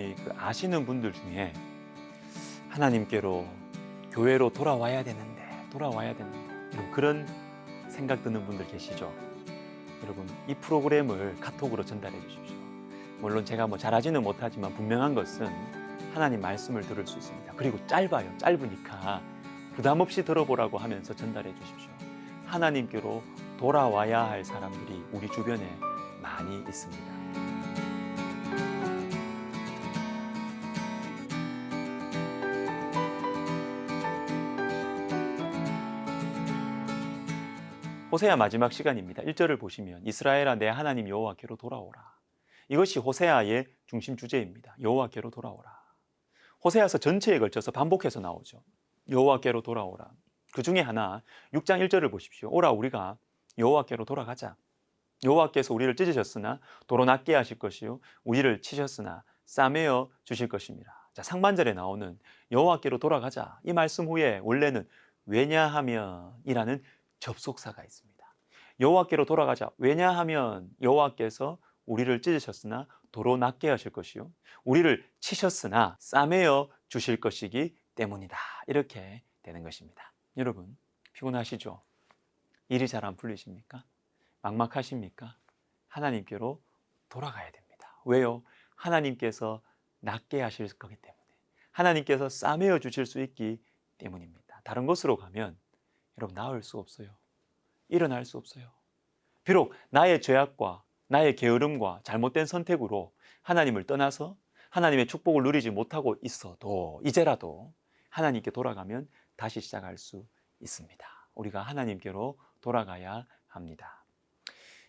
여러분이 아시는 분들 중에 하나님께로 교회로 돌아와야 되는데 여러분 그런 생각 드는 분들 계시죠? 여러분 이 프로그램을 카톡으로 전달해 주십시오. 물론 제가 잘하지는 못하지만 분명한 것은 하나님 말씀을 들을 수 있습니다. 그리고 짧으니까 부담 없이 들어보라고 하면서 전달해 주십시오. 하나님께로 돌아와야 할 사람들이 우리 주변에 많이 있습니다. 호세아 마지막 시간입니다. 1절을 보시면 이스라엘아 내 하나님 여호와께로 돌아오라. 이것이 호세아의 중심 주제입니다. 여호와께로 돌아오라. 호세아서 전체에 걸쳐서 반복해서 나오죠. 여호와께로 돌아오라. 그 중에 하나 6장 1절을 보십시오. 오라 우리가 여호와께로 돌아가자. 여호와께서 우리를 찢으셨으나 도로 낫게 하실 것이요 우리를 치셨으나 싸매어 주실 것입니다. 자, 상반절에 나오는 여호와께로 돌아가자. 이 말씀 후에 원래는 왜냐하면이라는 접속사가 있습니다. 여호와께로 돌아가자. 왜냐하면 여호와께서 우리를 찢으셨으나 도로 낫게 하실 것이요 우리를 치셨으나 싸매어 주실 것이기 때문이다. 이렇게 되는 것입니다. 여러분 피곤하시죠? 일이 잘 안 풀리십니까? 막막하십니까? 하나님께로 돌아가야 됩니다. 왜요? 하나님께서 낫게 하실 거기 때문에, 하나님께서 싸매어 주실 수 있기 때문입니다. 다른 곳으로 가면 여러분 나을 수 없어요. 일어날 수 없어요. 비록 나의 죄악과 나의 게으름과 잘못된 선택으로 하나님을 떠나서 하나님의 축복을 누리지 못하고 있어도 이제라도 하나님께 돌아가면 다시 시작할 수 있습니다. 우리가 하나님께로 돌아가야 합니다.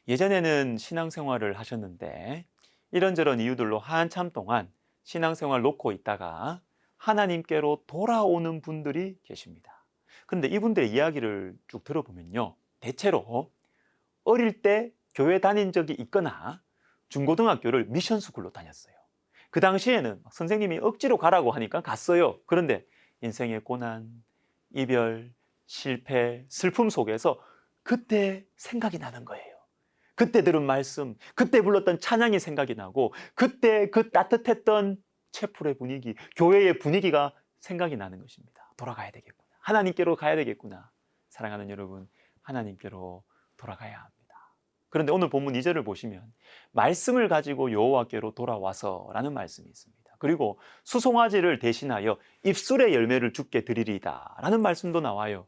예전에는 신앙생활을 하셨는데 이런저런 이유들로 한참 동안 신앙생활 놓고 있다가 하나님께로 돌아오는 분들이 계십니다. 그런데 이분들의 이야기를 쭉 들어보면요, 대체로 어릴 때 교회 다닌 적이 있거나 중고등학교를 미션스쿨로 다녔어요. 그 당시에는 선생님이 억지로 가라고 하니까 갔어요. 그런데 인생의 고난, 이별, 실패, 슬픔 속에서 그때 생각이 나는 거예요. 그때 들은 말씀, 그때 불렀던 찬양이 생각이 나고 그때 그 따뜻했던 채플의 분위기, 교회의 분위기가 생각이 나는 것입니다. 돌아가야 되겠구나. 하나님께로 가야 되겠구나. 사랑하는 여러분, 하나님께로 돌아가야 합니다. 그런데 오늘 본문 2절을 보시면 말씀을 가지고 여호와께로 돌아와서 라는 말씀이 있습니다. 그리고 수송아지를 대신하여 입술의 열매를 주께 드리리다 라는 말씀도 나와요.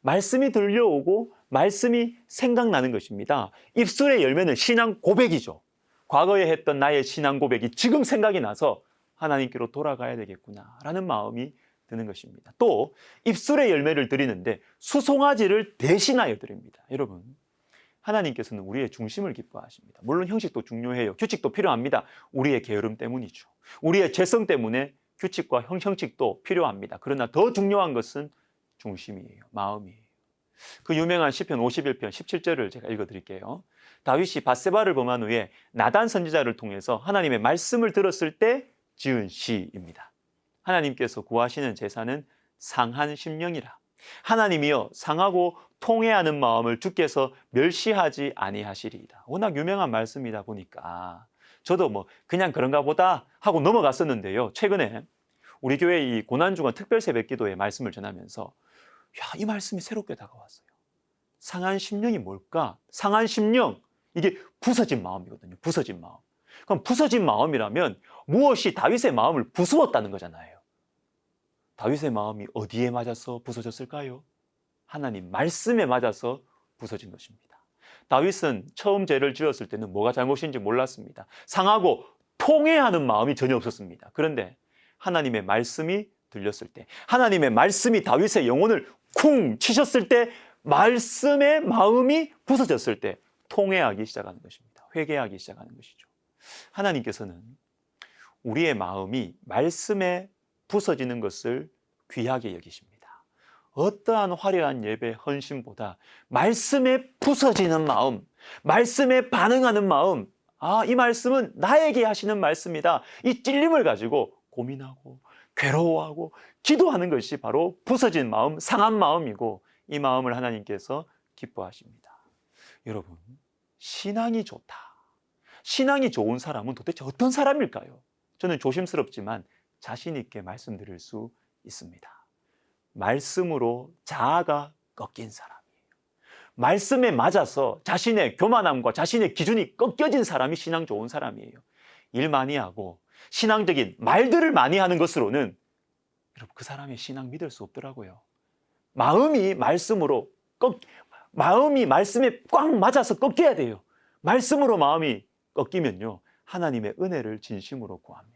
말씀이 들려오고 말씀이 생각나는 것입니다. 입술의 열매는 신앙 고백이죠. 과거에 했던 나의 신앙 고백이 지금 생각이 나서 하나님께로 돌아가야 되겠구나 라는 마음이 드는 것입니다. 또 입술의 열매를 드리는데 수송아지를 대신하여 드립니다. 여러분, 하나님께서는 우리의 중심을 기뻐하십니다. 물론 형식도 중요해요. 규칙도 필요합니다. 우리의 게으름 때문이죠. 우리의 죄성 때문에 규칙과 형식도 필요합니다. 그러나 더 중요한 것은 중심이에요. 마음이에요. 그 유명한 시편 51편 17절을 제가 읽어드릴게요. 다윗이 밧세바를 범한 후에 나단 선지자를 통해서 하나님의 말씀을 들었을 때 지은 시입니다. 하나님께서 구하시는 제사는 상한 심령이라. 하나님이여 상하고 통회하는 마음을 주께서 멸시하지 아니하시리이다. 워낙 유명한 말씀이다 보니까 저도 그냥 그런가 보다 하고 넘어갔었는데요. 최근에 우리 교회 이 고난주간 특별 새벽 기도의 말씀을 전하면서 이 말씀이 새롭게 다가왔어요. 상한 심령이 뭘까? 상한 심령, 이게 부서진 마음이거든요. 부서진 마음. 그럼 부서진 마음이라면 무엇이 다윗의 마음을 부수었다는 거잖아요. 다윗의 마음이 어디에 맞아서 부서졌을까요? 하나님 말씀에 맞아서 부서진 것입니다. 다윗은 처음 죄를 지었을 때는 뭐가 잘못인지 몰랐습니다. 상하고 통회하는 마음이 전혀 없었습니다. 그런데 하나님의 말씀이 들렸을 때, 하나님의 말씀이 다윗의 영혼을 쿵 치셨을 때, 말씀의 마음이 부서졌을 때 통회하기 시작하는 것입니다. 회개하기 시작하는 것이죠. 하나님께서는 우리의 마음이 말씀에 부서지는 것을 귀하게 여기십니다. 어떠한 화려한 예배 헌신보다 말씀에 부서지는 마음, 말씀에 반응하는 마음, 이 말씀은 나에게 하시는 말씀이다. 이 찔림을 가지고 고민하고 괴로워하고 기도하는 것이 바로 부서진 마음, 상한 마음이고 이 마음을 하나님께서 기뻐하십니다. 여러분, 신앙이 좋다. 신앙이 좋은 사람은 도대체 어떤 사람일까요? 저는 조심스럽지만 자신 있게 말씀드릴 수 있습니다. 말씀으로 자아가 꺾인 사람이에요. 말씀에 맞아서 자신의 교만함과 자신의 기준이 꺾여진 사람이 신앙 좋은 사람이에요. 일 많이 하고 신앙적인 말들을 많이 하는 것으로는 여러분 그 사람의 신앙 믿을 수 없더라고요. 마음이 말씀에 꽉 맞아서 꺾여야 돼요. 말씀으로 마음이 꺾이면요, 하나님의 은혜를 진심으로 구합니다.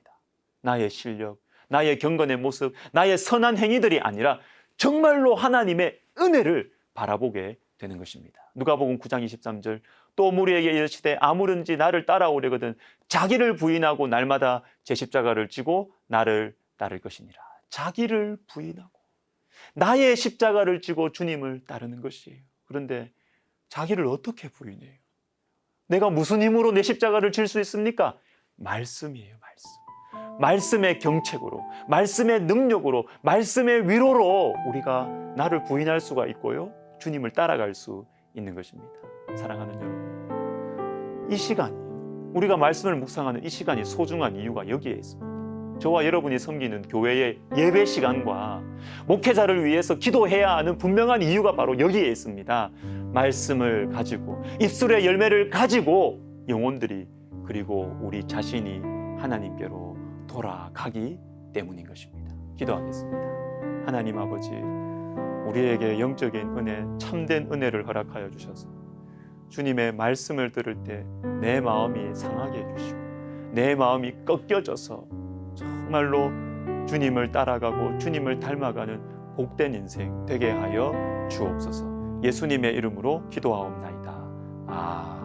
나의 실력, 나의 경건의 모습, 나의 선한 행위들이 아니라 정말로 하나님의 은혜를 바라보게 되는 것입니다. 누가복음 9장 23절, 또 무리에게 이르시되 아무든지 나를 따라오려거든 자기를 부인하고 날마다 제 십자가를 지고 나를 따를 것이니라. 자기를 부인하고 나의 십자가를 지고 주님을 따르는 것이에요. 그런데 자기를 어떻게 부인해요? 내가 무슨 힘으로 내 십자가를 질 수 있습니까? 말씀이에요. 말씀의 경책으로, 말씀의 능력으로, 말씀의 위로로 우리가 나를 부인할 수가 있고요, 주님을 따라갈 수 있는 것입니다. 사랑하는 여러분, 이 시간이, 우리가 말씀을 묵상하는 이 시간이 소중한 이유가 여기에 있습니다. 저와 여러분이 섬기는 교회의 예배 시간과 목회자를 위해서 기도해야 하는 분명한 이유가 바로 여기에 있습니다. 말씀을 가지고, 입술의 열매를 가지고 영혼들이, 그리고 우리 자신이 하나님께로 돌아가기 때문인 것입니다. 기도하겠습니다. 하나님 아버지, 우리에게 영적인 은혜, 참된 은혜를 허락하여 주셔서 주님의 말씀을 들을 때 내 마음이 상하게 해주시고 내 마음이 꺾여져서 정말로 주님을 따라가고 주님을 닮아가는 복된 인생 되게 하여 주옵소서. 예수님의 이름으로 기도하옵나이다. 아멘.